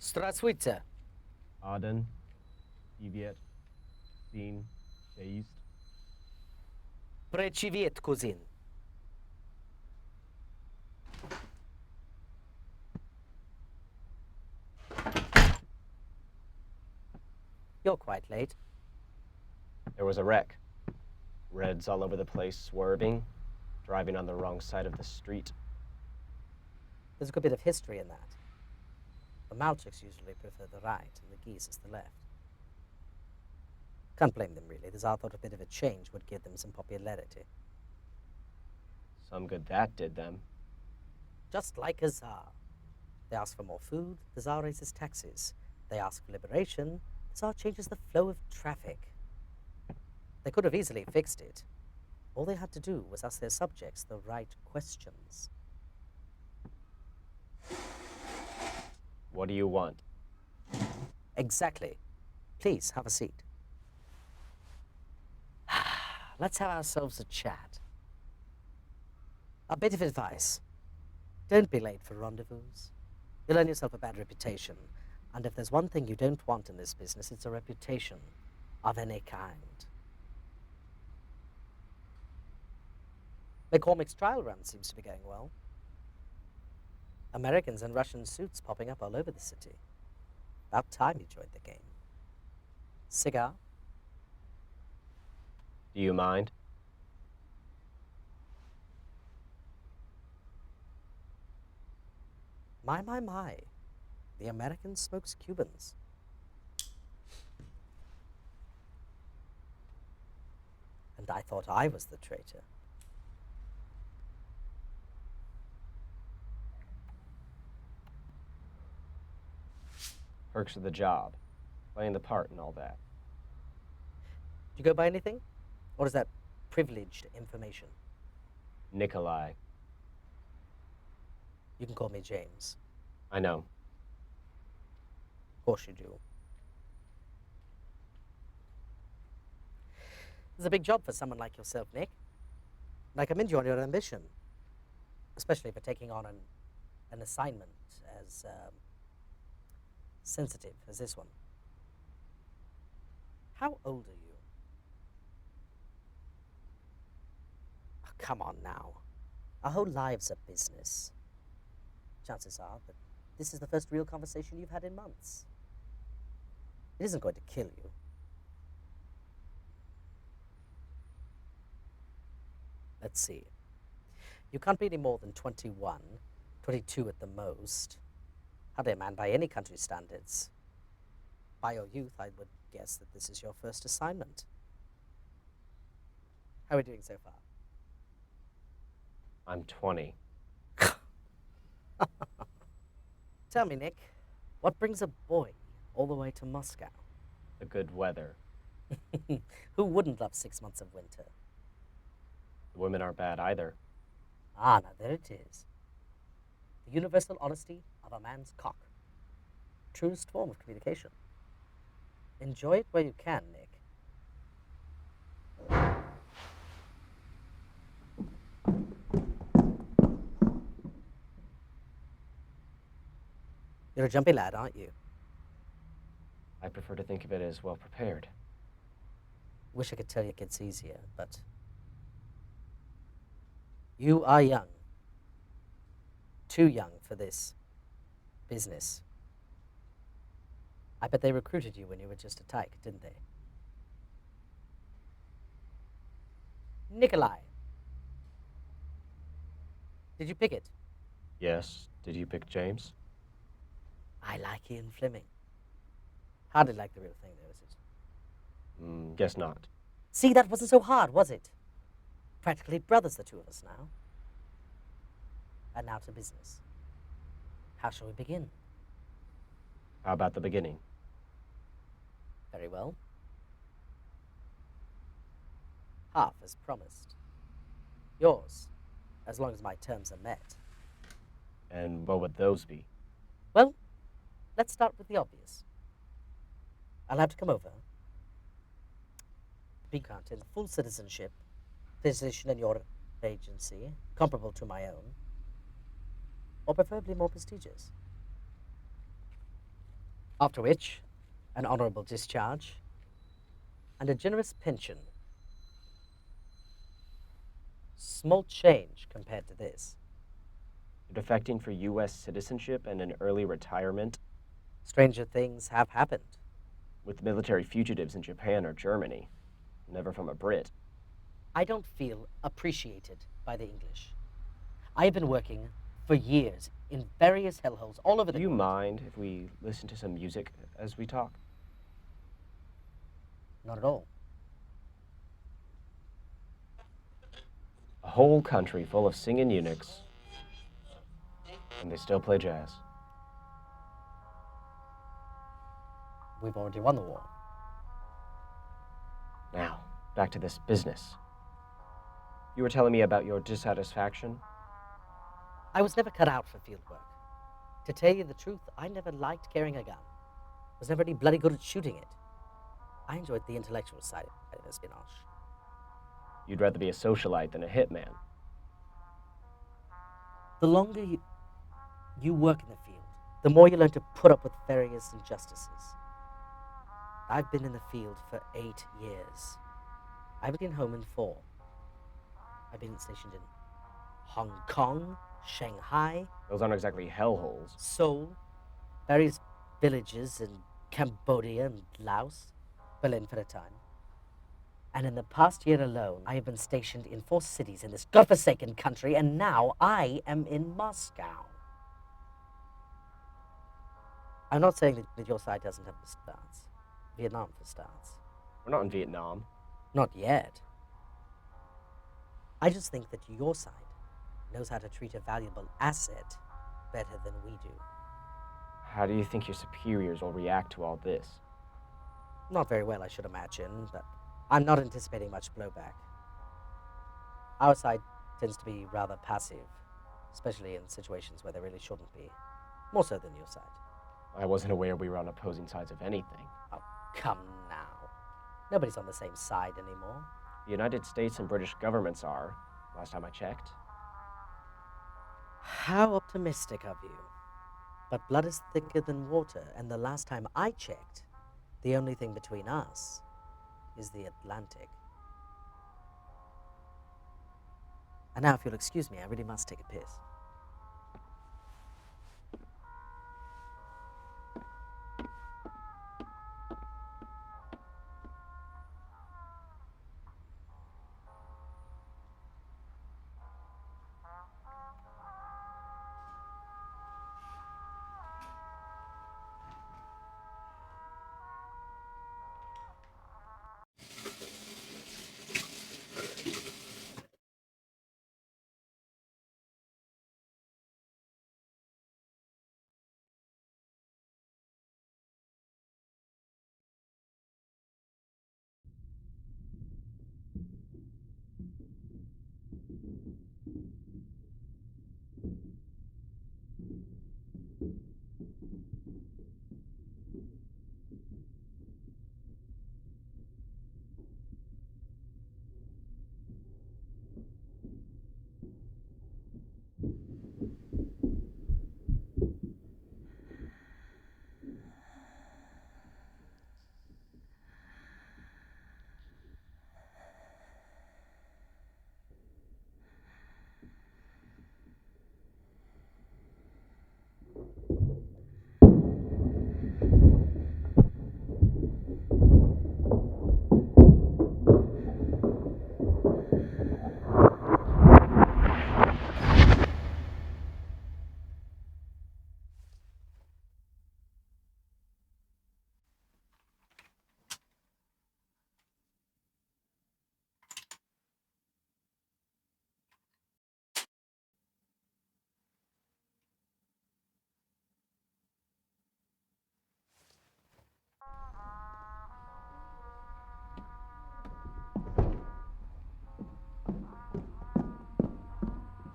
Straswitze. Aden, Iviet, Sin, Sheist. Preciviet, cousin. You're quite late. There was a wreck. Reds all over the place, swerving, driving on the wrong side of the street. There's a good bit of history in that. The Malchiks usually prefer the right, and the Geese the left. Can't blame them, really. The Tsar thought a bit of a change would give them some popularity. Some good that did them. Just like a Tsar. They ask for more food, the Tsar raises taxes. They ask for liberation, the Tsar changes the flow of traffic. They could have easily fixed it. All they had to do was ask their subjects the right questions. What do you want? Exactly. Please, have a seat. Let's have ourselves a chat. A bit of advice. Don't be late for rendezvous. You'll earn yourself a bad reputation. And if there's one thing you don't want in this business, it's a reputation of any kind. McCormick's trial run seems to be going well. Americans in Russian suits popping up all over the city. About time you joined the game. Cigar? Do you mind? My. The American smokes Cubans. And I thought I was the traitor. Perks of the job, playing the part and all that. Do you go by anything? Or is that privileged information? Nikolai. You can call me James. I know. Of course you do. This is a big job for someone like yourself, Nick. And I commend you on your ambition, especially for taking on an assignment as sensitive as this one. How old are you? Oh, come on now. Our whole lives are business. Chances are that this is the first real conversation you've had in months. It isn't going to kill you. Let's see. You can't be any more than 21, 22 at the most. Hardly a man by any country's standards. By your youth, I would guess that this is your first assignment. How are we doing so far? I'm 20. Tell me, Nick, what brings a boy all the way to Moscow? The good weather. Who wouldn't love 6 months of winter? The women aren't bad either. Ah, now there it is. The universal honesty of a man's cock. Truest form of communication. Enjoy it where you can, Nick. You're a jumpy lad, aren't you? I prefer to think of it as well prepared. Wish I could tell you it gets easier, but you are young. Too young for this business. I bet they recruited you when you were just a tyke, didn't they? Nikolai. Did you pick it? Yes. Did you pick James? I like Ian Fleming. Hardly like the real thing, though, is it? Guess not. See, that wasn't so hard, was it? Practically brothers, the two of us now. And now to business. How shall we begin? How about the beginning? Very well. Half as promised. Yours, as long as my terms are met. And what would those be? Well, let's start with the obvious. I'll have to come over. Be granted full citizenship, position in your agency, comparable to my own, or preferably more prestigious. After which, an honorable discharge and a generous pension. Small change compared to this. You're defecting for U.S. citizenship and an early retirement Stranger things have happened. with military fugitives in Japan or Germany. Never from a Brit. I don't feel appreciated by the English. I have been working for years in various hellholes all over the Do you world. mind if we listen to some music as we talk? Not at all. A whole country full of singing eunuchs, and they still play jazz. We've already won the war. Now, back to this business. You were telling me about your dissatisfaction? I was never cut out for field work. To tell you the truth, I never liked carrying a gun. Was never any bloody good at shooting it. I enjoyed the intellectual side of espionage. You'd rather be a socialite than a hitman. The longer you work in the field, the more you learn to put up with various injustices. I've been in the field for 8 years. I've been home in 4. I've been stationed in Hong Kong, Shanghai, Those aren't exactly hellholes. Seoul, various villages in Cambodia and Laos, Berlin for a time. And in the past year alone, I have been stationed in 4 cities in this godforsaken country, and now I am in Moscow. I'm not saying that your side doesn't have the starts. Vietnam for starts. We're not in Vietnam. Not yet. I just think that your side knows how to treat a valuable asset better than we do. How do you think your superiors will react to all this? Not very well, I should imagine, but I'm not anticipating much blowback. Our side tends to be rather passive, especially in situations where they really shouldn't be. More so than your side. I wasn't aware we were on opposing sides of anything. Oh, come now. Nobody's on the same side anymore. The United States and British governments are, last time I checked. How optimistic of you. But blood is thicker than water, and the last time I checked, the only thing between us is the Atlantic. And now, if you'll excuse me, I really must take a piss.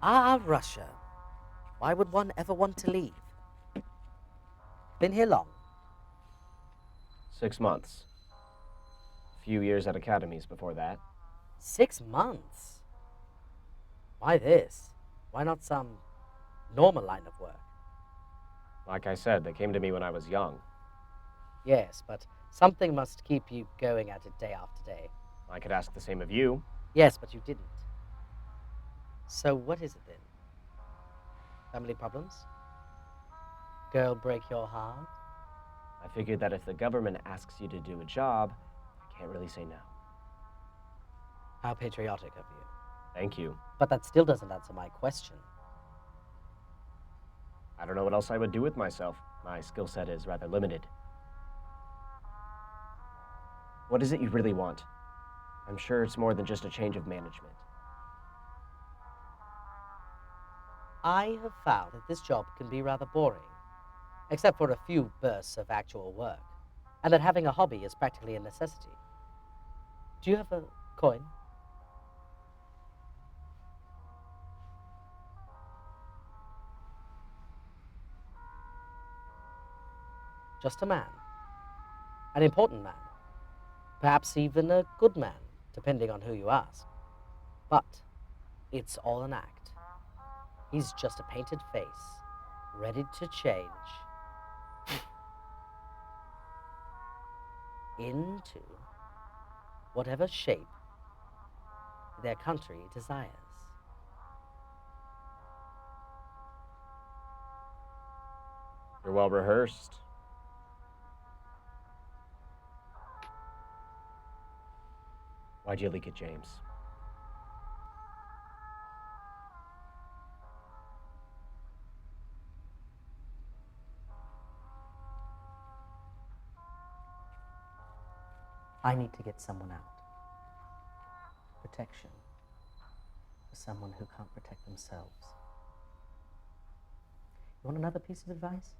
Ah, Russia. Why would one ever want to leave? Been here long? 6 months. A few years at academies before that. 6 months? Why this? Why not some normal line of work? Like I said, they came to me when I was young. Yes, but something must keep you going at it day after day. I could ask the same of you. Yes, but you didn't. So what is it then? Family problems? Girl break your heart? I figured that if the government asks you to do a job, I can't really say no. How patriotic of you. Thank you. But that still doesn't answer my question. I don't know what else I would do with myself. My skill set is rather limited. What is it you really want? I'm sure it's more than just a change of management. I have found that this job can be rather boring, except for a few bursts of actual work, and that having a hobby is practically a necessity. Do you have a coin? Just a man. An important man. Perhaps even a good man, depending on who you ask. But it's all an act. He's just a painted face, ready to change into whatever shape their country desires. You're well rehearsed. Why'd you leak it, James? I need to get someone out. Protection for someone who can't protect themselves. You want another piece of advice?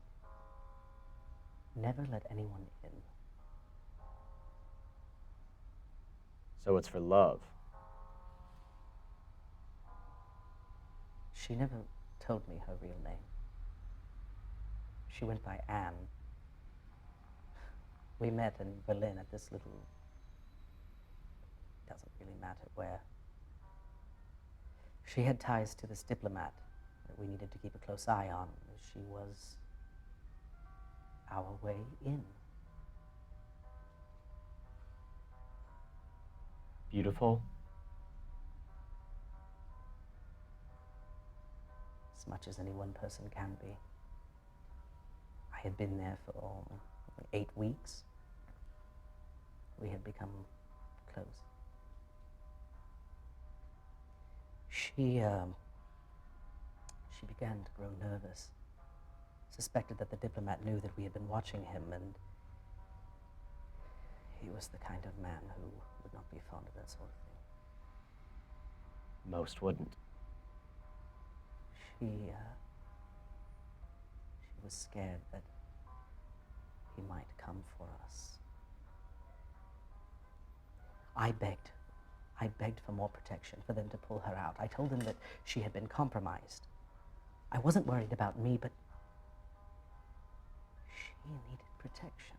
Never let anyone in. So it's for love. She never told me her real name. She went by Anne. We met in Berlin at this little... doesn't really matter where. She had ties to this diplomat that we needed to keep a close eye on. She was our way in. Beautiful. As much as any one person can be. I had been there for 8 weeks. We had become close. She began to grow nervous. Suspected that the diplomat knew that we had been watching him, and he was the kind of man who would not be fond of that sort of thing. Most wouldn't. She was scared that he might come for us. I begged for more protection, for them to pull her out. I told them that she had been compromised. I wasn't worried about me, but she needed protection.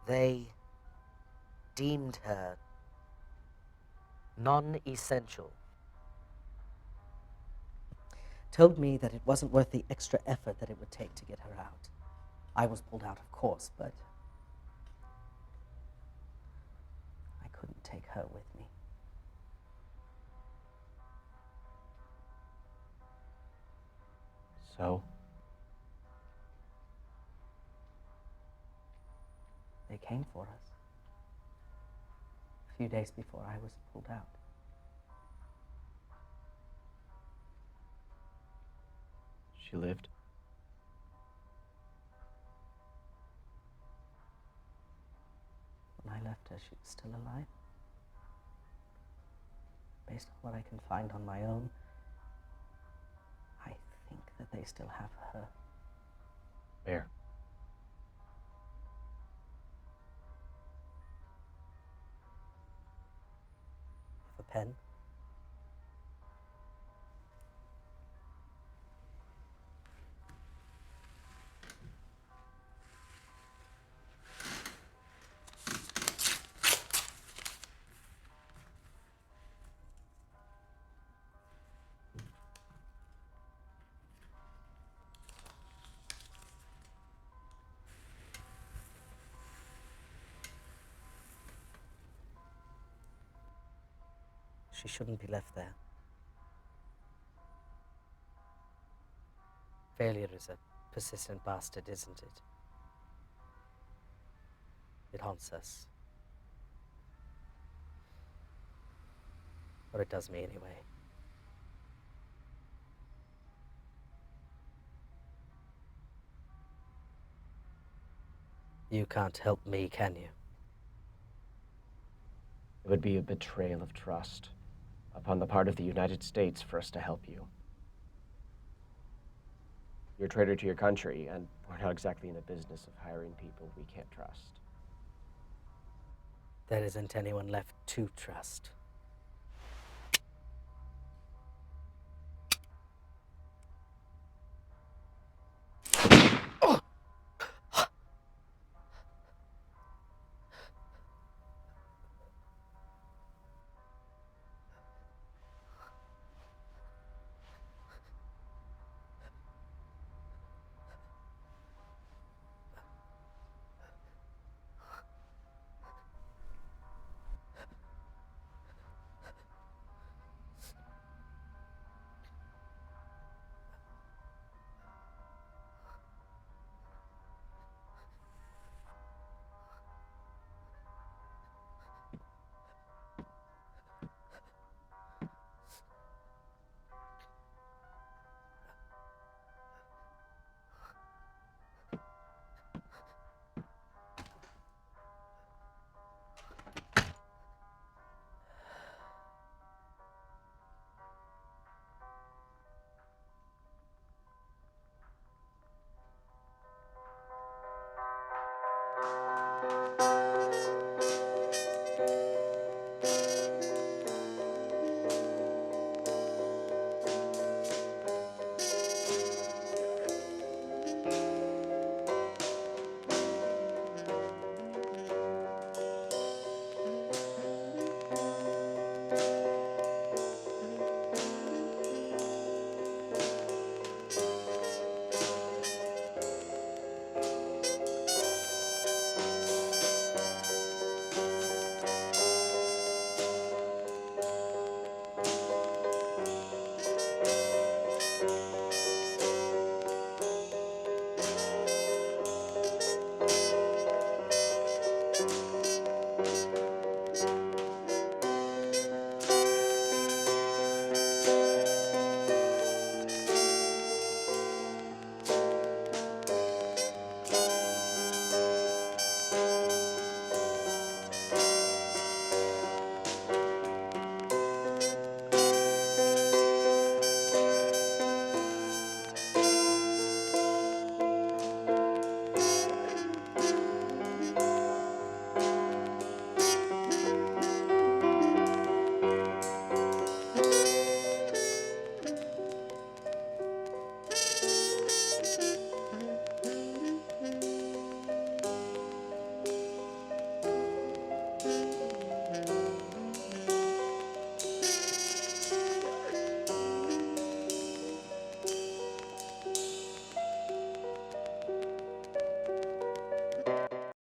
They deemed her non-essential. Told me that it wasn't worth the extra effort that it would take to get her out. I was pulled out, of course, but I couldn't take her with me. So? They came for us. A few days before I was pulled out. She lived? When I left her, she was still alive. Based on what I can find on my own, I think that they still have her. Where? Have a pen? She shouldn't be left there. Failure is a persistent bastard, isn't it? It haunts us. Or it does me anyway. You can't help me, can you? It would be a betrayal of trust upon the part of the United States for us to help you. You're a traitor to your country, and we're not exactly in the business of hiring people we can't trust. There isn't anyone left to trust.